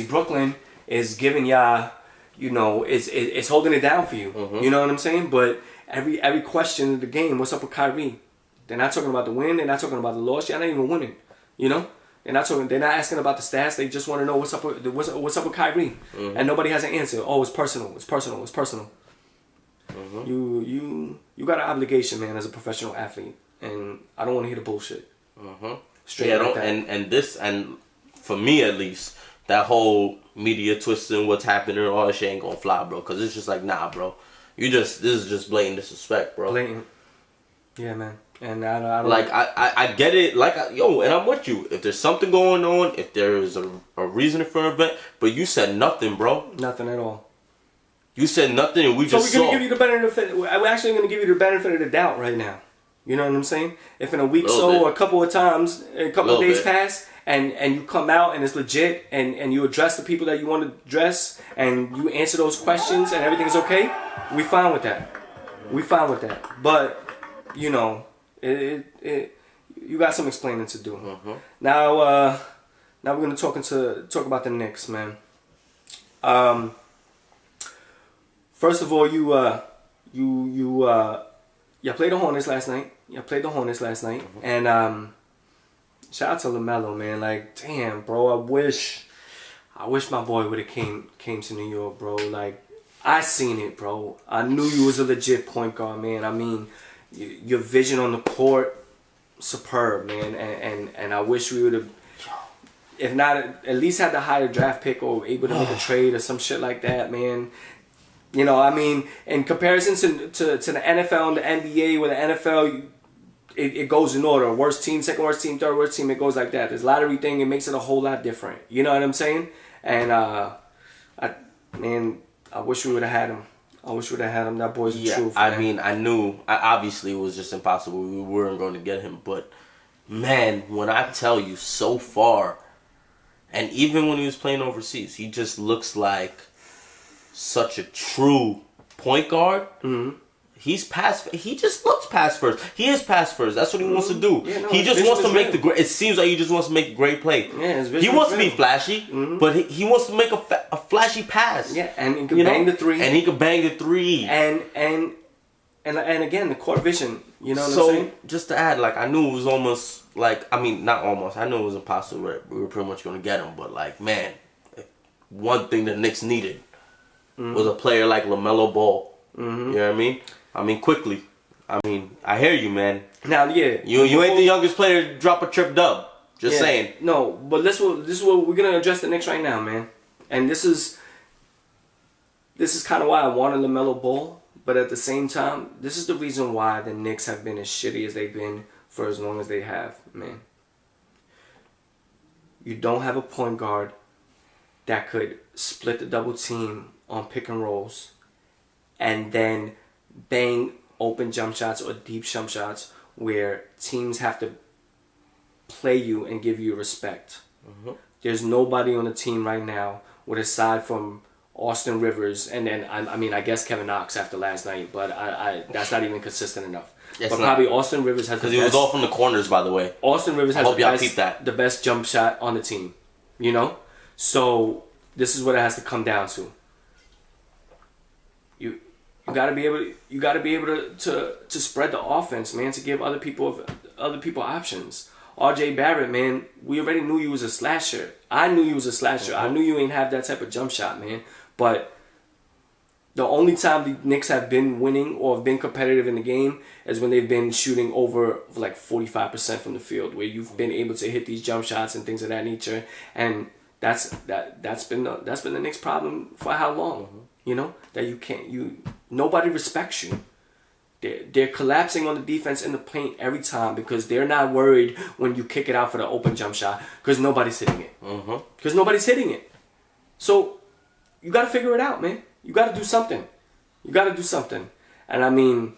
Brooklyn is giving y'all, it's holding it down for you. You know what I'm saying? But every question of the game, what's up with Kyrie? They're not talking about the win. They're not talking about the loss. Y'all not even winning. You know? They're not asking about the stats. They just want to know what's up with Kyrie. And nobody has an answer. Oh, it's personal. It's personal. It's personal. You got an obligation, man, as a professional athlete, and I don't want to hear the bullshit. Straight like that. And for me at least, that whole media twisting, what's happening, all that shit ain't gonna fly, bro. Cause it's just like, nah, bro. This is just blatant disrespect, bro. Blatant. Yeah, man. And I don't like I get it. Like and I'm with you. If there's something going on, if there is a reason for an event, but you said nothing, bro. Nothing at all. You said nothing, and we just saw. So we're gonna give you the benefit. We're actually gonna give you the benefit of the doubt right now. You know what I'm saying? If in a week or a couple of times, a couple of days pass, and you come out and it's legit, and you address the people that you want to address, and you answer those questions, and everything is okay, we fine with that. We fine with that. But you know, you got some explaining to do. Now we're gonna talk about the Knicks, man. First of all, you played the Hornets last night. And shout out to LaMelo, man. Like, damn, bro, I I wish my boy would have came to New York, bro. Like, I seen it, bro. I knew you was a legit point guard, man. I mean, your vision on the court, superb, man. And I wish we would have, if not, at least had the higher draft pick or able to make a trade or some shit like that, man. You know, I mean, in comparison to the NFL and the NBA, where the NFL, it goes in order. Worst team, second worst team, third worst team, it goes like that. This lottery thing, it makes it a whole lot different. You know what I'm saying? And, I wish we would have had him. I wish we would have had him. That boy's the truth, man. I mean, I knew. Obviously, it was just impossible. We weren't going to get him. But, man, when I tell you, so far, and even when he was playing overseas, he just looks like such a true point guard. Mm-hmm. He just looks pass first. He is pass first. That's what he wants to do. Yeah, no, he just wants to make it seems like he just wants to make a great play. Yeah, he wants to be flashy, but he wants to make a flashy pass. Yeah, and he can bang the three. And he can bang the three. And again, the court vision. You know what I'm saying? So, just to add, like, I knew it was almost, like, I mean, not almost. I knew it was impossible. We were pretty much going to get him. But, like, man, one thing the Knicks needed was a player like LaMelo Ball. Mm-hmm. You know what I mean? I mean, quickly. I mean, I hear you, man. Now, yeah. You ain't the youngest player to drop a trip dub. Just saying. No, but this is what we're going to address the Knicks right now, man. And this is kind of why I wanted LaMelo Ball. But at the same time, this is the reason why the Knicks have been as shitty as they've been for as long as they have, man. You don't have a point guard that could split the double team on pick and rolls and then bang open jump shots or deep jump shots where teams have to play you and give you respect. Mm-hmm. There's nobody on the team right now, with aside from Austin Rivers, and then I guess Kevin Knox after last night, but I that's not even consistent enough. But probably Austin Rivers has because he was all from the corners, by the way. Austin Rivers has the best jump shot on the team, you know. So this is what it has to come down to. You gotta be able to spread the offense, man, to give other people options. RJ Barrett, man, we already knew you was a slasher. I knew you was a slasher. I knew you ain't have that type of jump shot, man. But the only time the Knicks have been winning or have been competitive in the game is when they've been shooting over like 45% from the field, where you've been able to hit these jump shots and things of that nature. And that's been the Knicks' problem for how long? Mm-hmm. You know, that nobody respects you. They're collapsing on the defense in the paint every time because they're not worried when you kick it out for the open jump shot because nobody's hitting it. Mm-hmm. Because nobody's hitting it. So you got to figure it out, man. You got to do something. And I mean,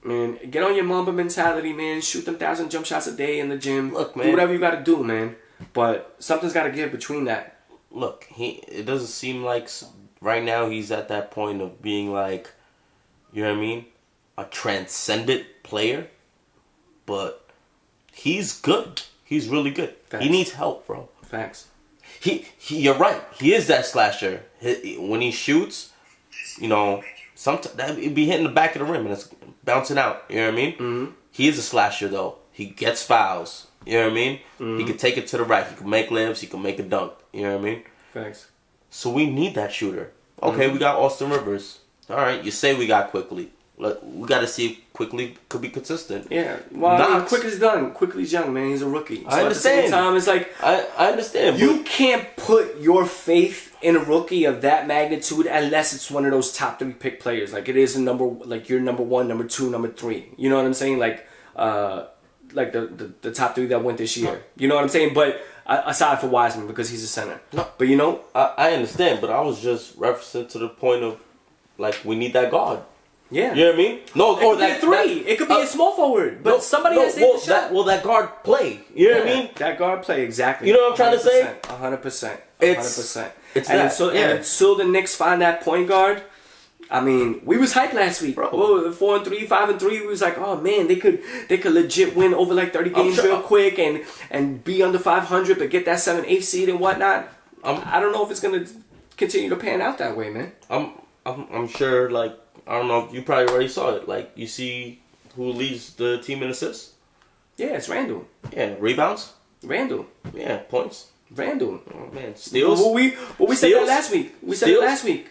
man, get on your Mamba mentality, man. Shoot them 1,000 jump shots a day in the gym. Look, man. Do whatever you got to do, man. But something's got to give between that. Look, it doesn't seem like right now he's at that point of being like, you know what I mean, a transcendent player. But he's good. He's really good. Facts. He needs help, bro. Facts. You're right. He is that slasher. When he shoots, you know, sometimes he'd be hitting the back of the rim and it's bouncing out. You know what I mean? Mm-hmm. He is a slasher, though. He gets fouls. You know what I mean? Mm-hmm. He can take it to the right. He can make layups. He can make a dunk. You know what I mean? Thanks. So we need that shooter. Okay, we got Austin Rivers. All right, you say we got Quickly. Look, we got to see if Quickly could be consistent. Yeah. Well, I mean, Quickly's done. Quickly's young, man. He's a rookie. So I understand. At the same time, it's like... I understand. You can't put your faith in a rookie of that magnitude unless it's one of those top 3 pick players. Like, it is your number 1, number 2, number 3. You know what I'm saying? Like the top 3 that went this year. You know what I'm saying? But aside for Wiseman, because he's a center. No. But you know... I understand, but I was just referencing to the point of, like, we need that guard. Yeah. You know what I mean? No, it could be a 3. It could be a small forward. But somebody has to hit the shot. That guard play. You know what I mean? That guard play, exactly. You know what I'm trying to say? 100%. It's that. Until the Knicks find that point guard, I mean, we was hyped last week. Bro. 4-3, 5-3. We was like, oh man, they could legit win over like 30 games real quick and be under 500, but get that 7-8 seed and whatnot. I don't know if it's gonna continue to pan out that way, man. I'm sure. Like, I don't know. You probably already saw it. Like, you see who leads the team in assists? Yeah, it's Randall. Yeah, rebounds. Randall. Yeah, points. Randall. Oh, man, steals. Well, we said that last week. We said it last week.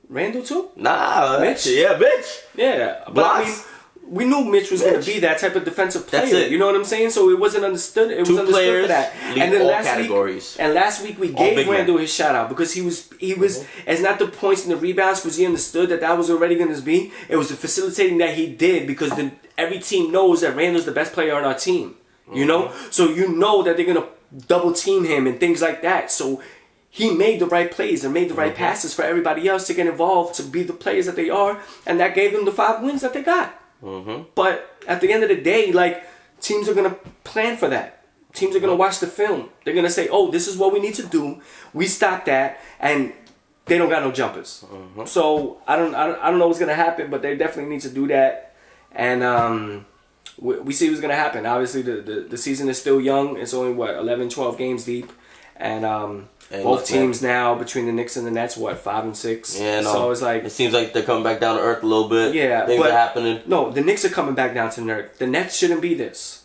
Randall too? Nah, Mitch. Yeah, Mitch. Yeah, but Blocks. I mean, we knew Mitch was going to be that type of defensive player. That's it. You know what I'm saying? So it wasn't understood. It was understood players, for that. And then last week we gave Randall his shout out because he was. It's not the points and the rebounds because he understood that was already going to be. It was the facilitating that he did because every team knows that Randall's the best player on our team. You know, so you know that they're going to double team him and things like that. So he made the right plays and made the right passes for everybody else to get involved to be the players that they are, and that gave them the 5 wins that they got. But at the end of the day, like, teams are gonna plan for that. Teams are gonna watch the film. They're gonna say, "Oh, this is what we need to do. We stop that," and they don't got no jumpers. So I don't know what's gonna happen, but they definitely need to do that. And we see what's gonna happen. Obviously, the season is still young. It's only 11, 12 games deep, and both teams now between the Knicks and the Nets, 5 and 6. Yeah, no. So it's like it seems like they're coming back down to earth a little bit. Yeah, things are happening. No, the Knicks are coming back down to earth. The Nets shouldn't be this.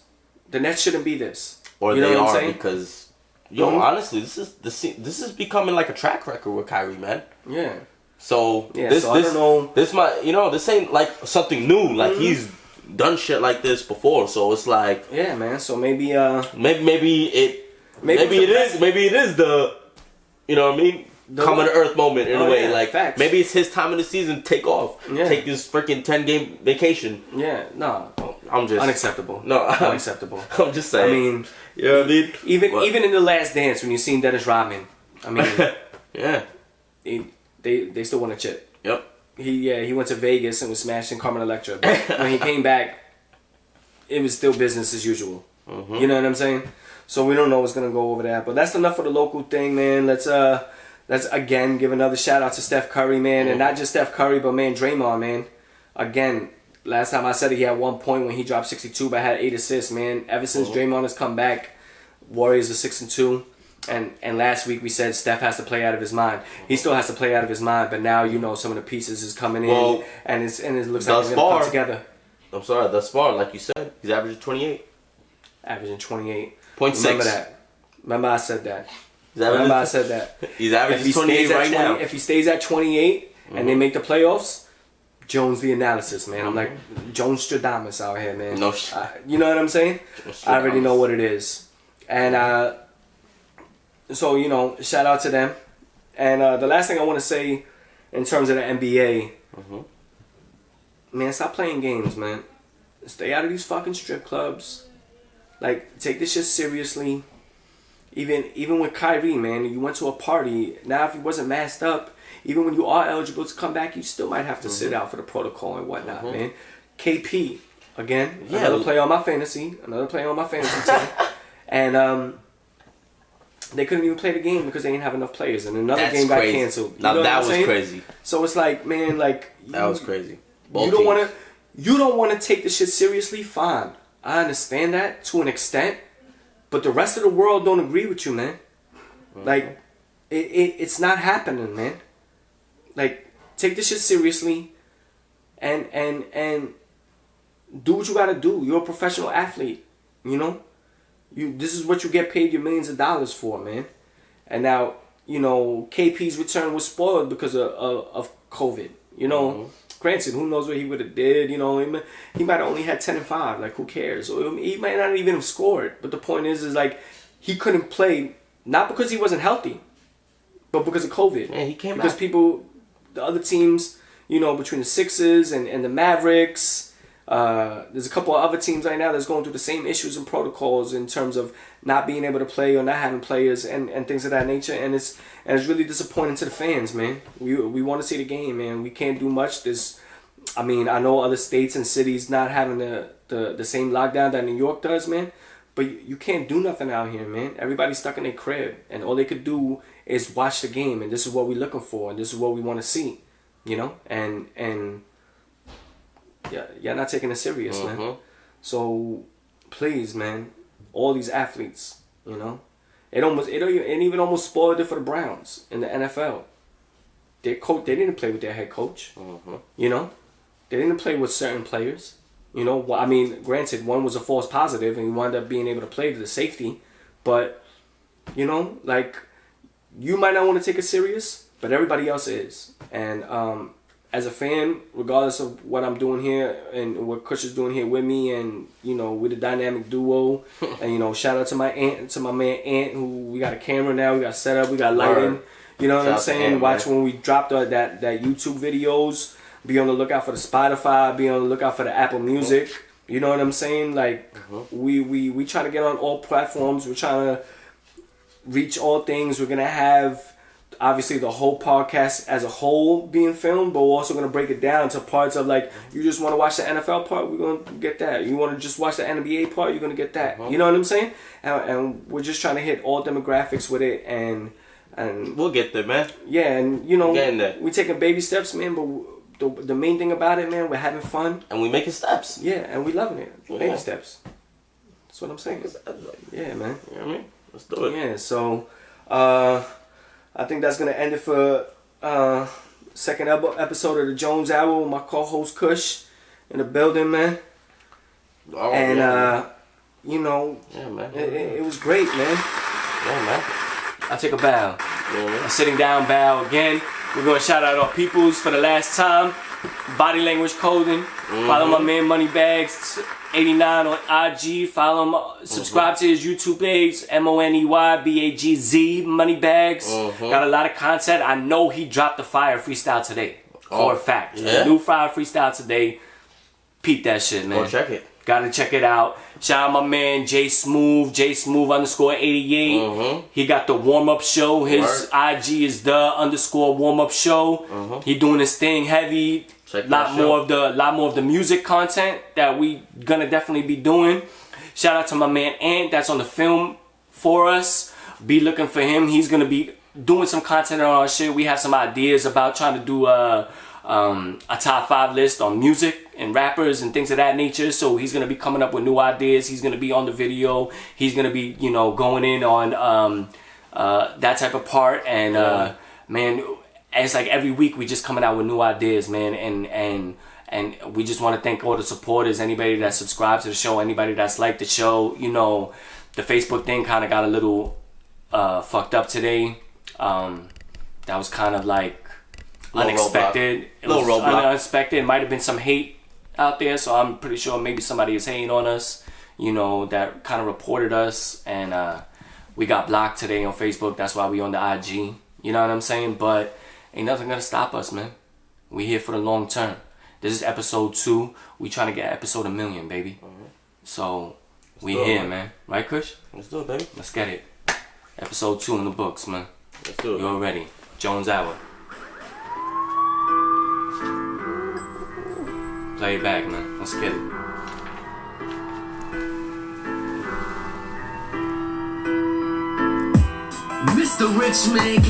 The Nets shouldn't be this. Or you know they what I'm are saying? because, honestly, this is becoming like a track record with Kyrie, man. Yeah. So I don't know. This ain't like something new. Like he's done shit like this before. So it's like, yeah, man. So maybe maybe it is the, you know what I mean, coming to earth moment in a way. Yeah, like facts. maybe it's his time of the season. Take off. Yeah. Take this freaking 10-game vacation. Yeah. No. I'm just unacceptable. No, unacceptable. I'm just saying. I mean, you know what I mean? Even in the Last Dance when you seen Dennis Rodman, I mean, yeah, they still want a chip. Yep. He went to Vegas and was smashing Carmen Electra, but when he came back, it was still business as usual. You know what I'm saying? So we don't know what's gonna go over there, but that's enough for the local thing, man. Let's again give another shout out to Steph Curry, man, and not just Steph Curry, but man, Draymond, man. Again, last time I said it, he had 1 point when he dropped 62, but had 8 assists, man. Ever since Draymond has come back, Warriors are 6-2, and last week we said Steph has to play out of his mind. He still has to play out of his mind, but now some of the pieces is coming in, and it looks like it's gonna come together. I'm sorry, thus far, like you said, he's averaging 28. Averaging 28.6. 0.6. Remember that. Remember I said that. He's averaging 28 right now. If he stays at 28 and they make the playoffs, Jones the analysis, man. I'm like Jones Stradamus out here, man. No, you know what I'm saying? I already know what it is. And so shout out to them. And the last thing I want to say in terms of the NBA, man, stop playing games, man. Stay out of these fucking strip clubs. Like, take this shit seriously. Even with Kyrie, man, you went to a party. Now, if you wasn't masked up, even when you are eligible to come back, you still might have to sit out for the protocol and whatnot, man. KP, again, another player on my fantasy team. And they couldn't even play the game because they didn't have enough players. And another game got canceled. Now, that was crazy. So it's like, man, that was crazy. You don't want to take this shit seriously, fine. I understand that to an extent, but the rest of the world don't agree with you, man. Like, it's not happening, man. Like, take this shit seriously, and do what you gotta do. You're a professional athlete, you know. This is what you get paid your millions of dollars for, man. And now, KP's return was spoiled because of COVID, Granted, who knows what he would have did? He might have only had 10 and 5. Like, who cares? Or he might not even have scored. But the point is like he couldn't play not because he wasn't healthy, but because of COVID. Yeah, he came because back. The other teams, between the Sixers and the Mavericks, there's a couple of other teams right now that's going through the same issues and protocols in terms of not being able to play or not having players and things of that nature, and it's really disappointing to the fans, man. We want to see the game, man. We can't do much. I know other states and cities not having the same lockdown that New York does, man, but you can't do nothing out here, man. Everybody's stuck in their crib, and all they could do is watch the game, and this is what we're looking for, and this is what we want to see, and yeah, you're not taking it serious, man. So please, man, all these athletes, it even almost spoiled it for the Browns in the NFL. Their coach, they didn't play with their head coach. They didn't play with certain players. Granted, one was a false positive and he wound up being able to play to the safety, but You know, like, you might not want to take it serious, but everybody else is. And as a fan, regardless of what I'm doing here and what Kush is doing here with me, and you know, we're the dynamic duo. And you know, shout out to my aunt, to my man Ant, who we got a camera now, we got set up, we got lighting. You know what I'm saying? Ant, watch when we drop that YouTube videos. Be on the lookout for the Spotify. Be on the lookout for the Apple Music. You know what I'm saying? Like, we try to get on all platforms. We're trying to reach all things. We're gonna have obviously the whole podcast as a whole being filmed, but we're also gonna break it down to parts of, like, you just want to watch the NFL part, we're gonna get that. You want to just watch the NBA part, you're gonna get that. You know what I'm saying? And we're just trying to hit all demographics with it, and we'll get there, man. Yeah, and you know, we're taking baby steps, man. But the main thing about it, man, we're having fun and we making steps. Yeah, and we loving it. Baby steps. That's what I'm saying. Yeah, man. You know what I mean? Let's do it. Yeah, so I think that's gonna end it for second episode of the Jones Hour with my co-host Kush in the building, man. Oh, and yeah, you know, yeah, man. It was great, man. Yeah, man. I take a bow. Yeah, man. A sitting down bow again. We're gonna shout out our peoples for the last time. Body Language Coding. Follow my man Moneybags89 on IG. Follow him. Subscribe to his YouTube page. MONEYBAGZ Moneybags. Got a lot of content. I know he dropped the fire freestyle today. For a fact. Yeah. New fire freestyle today. Peep that shit, man. Go check it. Gotta check it out. Shout out my man J Smooth _88. He got the warm up show. His IG is the _warm up show. He doing his thing heavy. Lot more of the music content that we gonna definitely be doing. Shout out to my man Ant that's on the film for us. Be looking for him. He's gonna be doing some content on our shit. We have some ideas about trying to do a top 5 list on music and rappers and things of that nature. So he's gonna be coming up with new ideas. He's gonna be on the video. He's gonna be, you know, going in on that type of part. And man, it's like every week we just coming out with new ideas, man. And we just want to thank all the supporters, anybody that subscribes to the show, anybody that's liked the show. You know, the Facebook thing kind of got a little fucked up today. That was kind of like unexpected. It was unexpected. It might have been some hate out there, so I'm pretty sure maybe somebody is hating on us, you know, that kind of reported us, and we got blocked today on Facebook. That's why we on the IG. You know what I'm saying? But ain't nothing gonna stop us, man. We here for the long term. This is episode 2. We trying to get episode 1 million, baby. So we here, man. Right, Kush? Let's do it, baby. Let's get it. Episode 2 in the books, man. Let's do it. You already. Jones Hour. Play it back, man. Let's get it. Mr. Rich Man.